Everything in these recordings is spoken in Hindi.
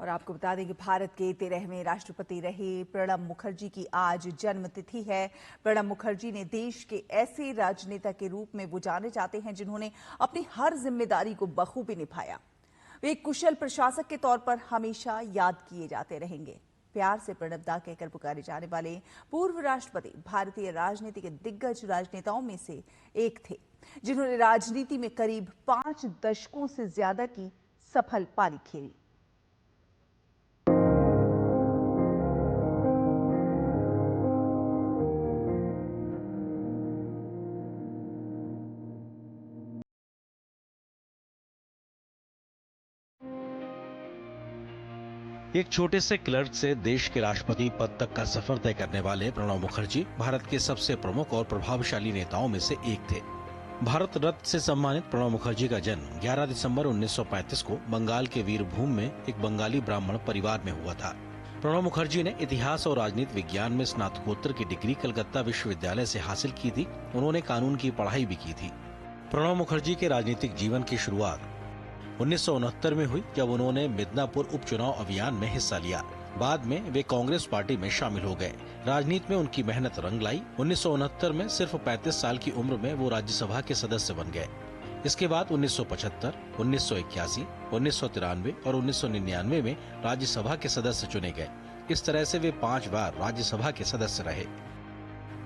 और आपको बता दें कि भारत के 13वें राष्ट्रपति रहे प्रणब मुखर्जी की आज जन्म तिथि है। प्रणब मुखर्जी ने देश के ऐसे राजनेता के रूप में वो जाने जाते हैं जिन्होंने अपनी हर जिम्मेदारी को बखूबी निभाया। वे एक कुशल प्रशासक के तौर पर हमेशा याद किए जाते रहेंगे। प्यार से प्रणब दा कहकर पुकारे जाने वाले पूर्व राष्ट्रपति भारतीय राजनीति के दिग्गज राजनेताओं में से एक थे, जिन्होंने राजनीति में करीब 5 दशकों से ज्यादा की सफल पारी खेली। एक छोटे से क्लर्क से देश के राष्ट्रपति पद तक का सफर तय करने वाले प्रणब मुखर्जी भारत के सबसे प्रमुख और प्रभावशाली नेताओं में से एक थे। भारत रत्न से सम्मानित प्रणब मुखर्जी का जन्म 11 दिसंबर 1935 को बंगाल के वीरभूम में एक बंगाली ब्राह्मण परिवार में हुआ था। प्रणब मुखर्जी ने इतिहास और राजनीति विज्ञान में स्नातकोत्तर की डिग्री कलकत्ता विश्वविद्यालय से हासिल की थी। उन्होंने कानून की पढ़ाई भी की थी। प्रणब मुखर्जी के राजनीतिक जीवन की शुरुआत 1969 में हुई, जब उन्होंने मिदनापुर उपचुनाव अभियान में हिस्सा लिया। बाद में वे कांग्रेस पार्टी में शामिल हो गए। राजनीति में उनकी मेहनत रंग लाई। 1969 में सिर्फ 35 साल की उम्र में वो राज्यसभा के सदस्य बन गए। इसके बाद 1975, 1981, 1993 और 1999 में राज्यसभा के सदस्य चुने गए। इस तरह से वे 5 बार राज्यसभा के सदस्य रहे।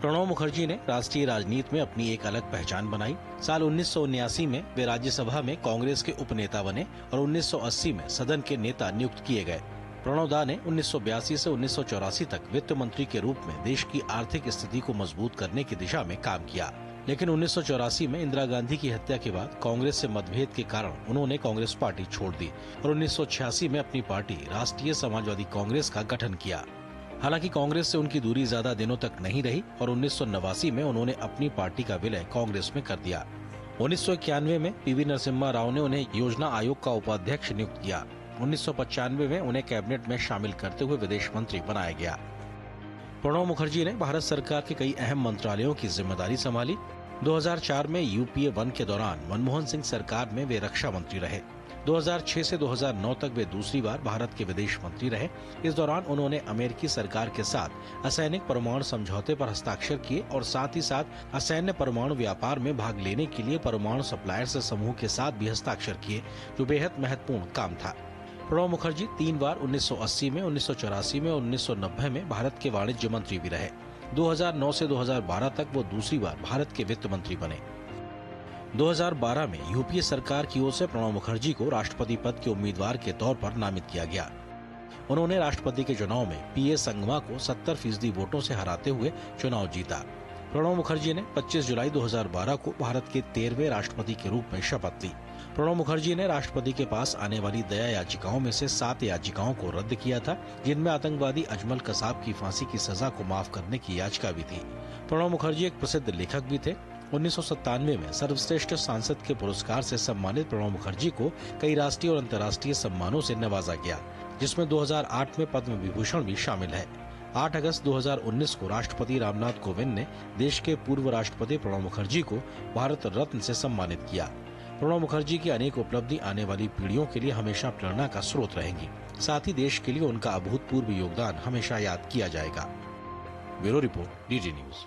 प्रणब मुखर्जी ने राष्ट्रीय राजनीति में अपनी एक अलग पहचान बनाई। साल 1979 में वे राज्यसभा में कांग्रेस के उपनेता बने और 1980 में सदन के नेता नियुक्त किए गए। प्रणब दा ने 1982 से 1984 तक वित्त मंत्री के रूप में देश की आर्थिक स्थिति को मजबूत करने की दिशा में काम किया, लेकिन 1984 में इंदिरा गांधी की हत्या के बाद कांग्रेस से मतभेद के कारण उन्होंने कांग्रेस पार्टी छोड़ दी और 1986 में अपनी पार्टी राष्ट्रीय समाजवादी कांग्रेस का गठन किया। हालांकि कांग्रेस से उनकी दूरी ज्यादा दिनों तक नहीं रही और 1989 में उन्होंने अपनी पार्टी का विलय कांग्रेस में कर दिया। 1991 में पीवी नरसिम्हा राव ने उन्हें योजना आयोग का उपाध्यक्ष नियुक्त किया। 1995 में उन्हें कैबिनेट में शामिल करते हुए विदेश मंत्री बनाया गया। प्रणब मुखर्जी ने भारत सरकार के कई अहम मंत्रालयों की जिम्मेदारी संभाली। 2004 में यूपीए 1 के दौरान मनमोहन सिंह सरकार में वे रक्षा मंत्री रहे। 2006 से 2009 तक वे दूसरी बार भारत के विदेश मंत्री रहे। इस दौरान उन्होंने अमेरिकी सरकार के साथ असैनिक परमाणु समझौते पर हस्ताक्षर किए और साथ ही साथ असैन्य परमाणु व्यापार में भाग लेने के लिए परमाणु सप्लायर्स समूह के साथ भी हस्ताक्षर किए, जो बेहद महत्वपूर्ण काम था। प्रणब मुखर्जी 3 बार 1980 में, 1984 में और 1990 में भारत के वाणिज्य मंत्री भी रहे। 2009 से 2012 तक वो दूसरी बार भारत के वित्त मंत्री बने। 2012 में यूपीए सरकार की ओर से प्रणब मुखर्जी को राष्ट्रपति पद के उम्मीदवार के तौर पर नामित किया गया। उन्होंने राष्ट्रपति के चुनाव में पीए संगमा को 70% वोटों से हराते हुए चुनाव जीता। प्रणब मुखर्जी ने 25 जुलाई 2012 को भारत के 13वें राष्ट्रपति के रूप में शपथ ली। प्रणब मुखर्जी ने राष्ट्रपति के पास आने वाली दया याचिकाओं में से 7 याचिकाओं को रद्द किया था, जिनमें आतंकवादी अजमल कसाब की फांसी की सजा को माफ करने की याचिका भी थी। प्रणब मुखर्जी एक प्रसिद्ध लेखक भी थे। 1997 में सर्वश्रेष्ठ सांसद के पुरस्कार से सम्मानित प्रणब मुखर्जी को कई राष्ट्रीय और अंतर्राष्ट्रीय सम्मानों से नवाजा गया, जिसमें 2008 में पद्म विभूषण भी शामिल है। 8 अगस्त 2019 को राष्ट्रपति रामनाथ कोविंद ने देश के पूर्व राष्ट्रपति प्रणब मुखर्जी को भारत रत्न से सम्मानित किया। प्रणब मुखर्जी की अनेक उपलब्धि आने वाली पीढ़ियों के लिए हमेशा प्रेरणा का स्रोत रहेंगी। साथ ही देश के लिए उनका अभूतपूर्व योगदान हमेशा याद किया जाएगा। Bureau report, DD news.